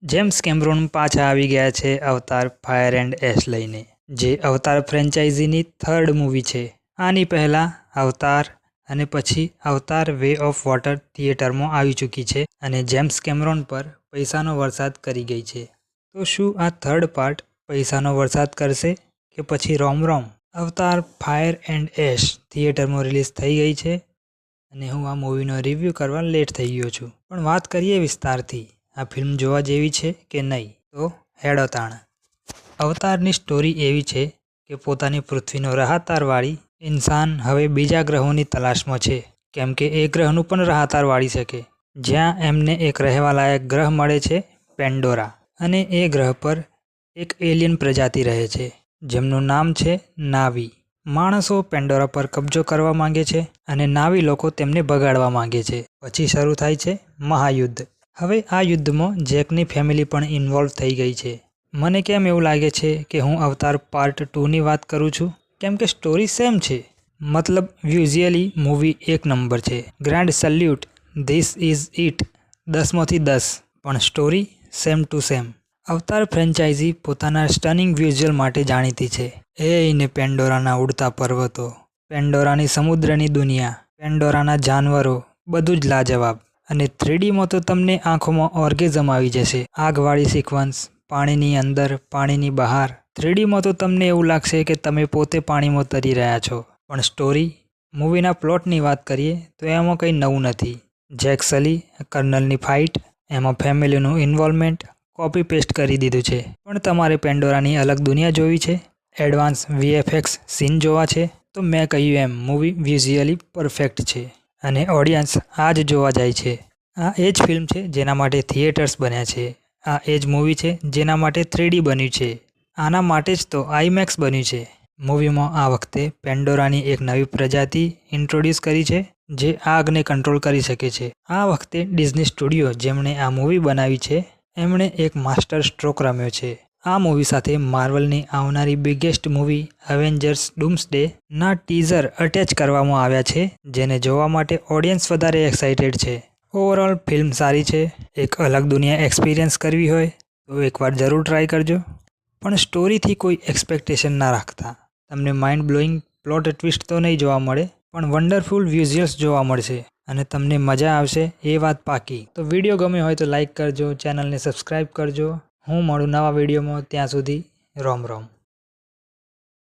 James કેમરોન પાછા આવી ગયા છે અવતાર ફાયર એન્ડ એશ લઈને, જે અવતાર ફ્રેન્ચાઇઝીની થર્ડ મૂવી છે. આની પહેલાં અવતાર અને પછી અવતાર વે ઓફ વોટર થિયેટરમાં આવી ચૂકી છે અને જેમ્સ કેમરોન પર પૈસાનો વરસાદ કરી ગઈ છે. તો શું આ થર્ડ પાર્ટ પૈસાનો વરસાદ કરશે કે પછી રોમ રોમ? અવતાર ફાયર એન્ડ એશ થિયેટરમાં રિલીઝ થઈ ગઈ છે અને હું આ મૂવીનો રિવ્યૂ કરવા લેટ થઈ ગયો છું. પણ વાત કરીએ વિસ્તારથી, આ ફિલ્મ જોવા જેવી છે કે નહીં? તો હેડો તાણ. અવતારની સ્ટોરી એવી છે કે પોતાની પૃથ્વીનો રાહતારવાળી ઇન્સાન હવે બીજા ગ્રહોની તલાશમાં છે, કેમ કે એ ગ્રહનું પણ રાહતાર વાળી શકે, જ્યાં એમને એક રહેવાલાયક ગ્રહ મળે છે, પેન્ડોરા. અને એ ગ્રહ પર એક એલિયન પ્રજાતિ રહે છે જેમનું નામ છે નાવી. માણસો પેન્ડોરા પર કબજો કરવા માંગે છે અને નાવી લોકો તેમને બગાડવા માંગે છે. પછી શરૂ થાય છે મહાયુદ્ધ. હવે આ યુદ્ધમાં જેકની ફેમિલી પણ ઇન્વોલ્વ થઈ ગઈ છે. મને કેમ એવું લાગે છે કે હું અવતાર પાર્ટ 2ની વાત કરું છું, કેમ કે સ્ટોરી સેમ છે. મતલબ વિઝ્યુઅલી મૂવી એક નંબર છે. Grand salute, this is it, 10માંથી 10. પણ story same to same. Avatar franchise પોતાના સ્ટનિંગ વિઝ્યુઅલ માટે જાણીતી છે. એને પેન્ડોરાના ઉડતા પર્વતો, પેન્ડોરાની સમુદ્રની દુનિયા, પેન્ડોરાના જાનવરો, બધું જ લાજવાબ. અને 3Dમાં તો તમને આંખોમાં ઓર્ગેઝમ આવી જશે. આગવાળી સિક્વન્સ, પાણીની અંદર, પાણીની બહાર. 3Dમાં તો તમને એવું લાગશે કે તમે પોતે પાણીમાં તરી રહ્યા છો. પણ સ્ટોરી, મૂવીના પ્લોટની વાત કરીએ તો એમાં કંઈ નવું નથી. જેક સલી, કર્નલની ફાઇટ, એમાં ફેમિલીનું ઇન્વોલ્વમેન્ટ કોપી પેસ્ટ કરી દીધું છે. પણ તમારે પેન્ડોરાની અલગ દુનિયા જોવી છે, એડવાન્સ VFX સીન જોવા છે, તો મેં કહ્યું એમ મૂવી વિઝ્યુઅલી પરફેક્ટ છે અને ઓડિયન્સ આ જ જોવા જાય છે. આ એ જ ફિલ્મ છે જેના માટે થિયેટર્સ બન્યા છે. આ એ જ મૂવી છે જેના માટે 3D બન્યું છે. આના માટે જ તો આઈમેક્સ બન્યું છે. મૂવીમાં આ વખતે પેન્ડોરાની એક નવી પ્રજાતિ ઇન્ટ્રોડ્યુસ કરી છે જે આગને કંટ્રોલ કરી શકે છે. આ વખતે ડિઝની સ્ટુડિયો જેમણે આ મૂવી બનાવી છે, એમણે એક માસ્ટર સ્ટ્રોક રમ્યો છે. આ મૂવી સાથે માર્વલની આવનારી બિગેસ્ટ મૂવી એવેન્જર્સ ડૂમ્સડે ના ટીઝર અટેચ કરવામાં આવ્યા છે, જેને જોવા માટે ઓડિયન્સ વધારે એક્સાઇટેડ છે. ઓવરઓલ ફિલ્મ સારી છે. એક અલગ દુનિયા એક્સપિરિયન્સ કરવી હોય તો એકવાર જરૂર ટ્રાય કરજો. પણ સ્ટોરીથી કોઈ એક્સપેક્ટેશન ના રાખતા. તમને માઇન્ડ બ્લોઈંગ પ્લોટ ટ્વિસ્ટ તો નહીં જોવા મળે, પણ વન્ડરફુલ વિઝ્યુઅલ્સ જોવા મળશે અને તમને મજા આવશે એ વાત પાકી. તો વિડીયો ગમ્યો હોય તો લાઇક કરજો, ચેનલને સબસ્ક્રાઈબ કરજો. હું મળું નવા વિડીયોમાં, ત્યાં સુધી રોમ રોમ.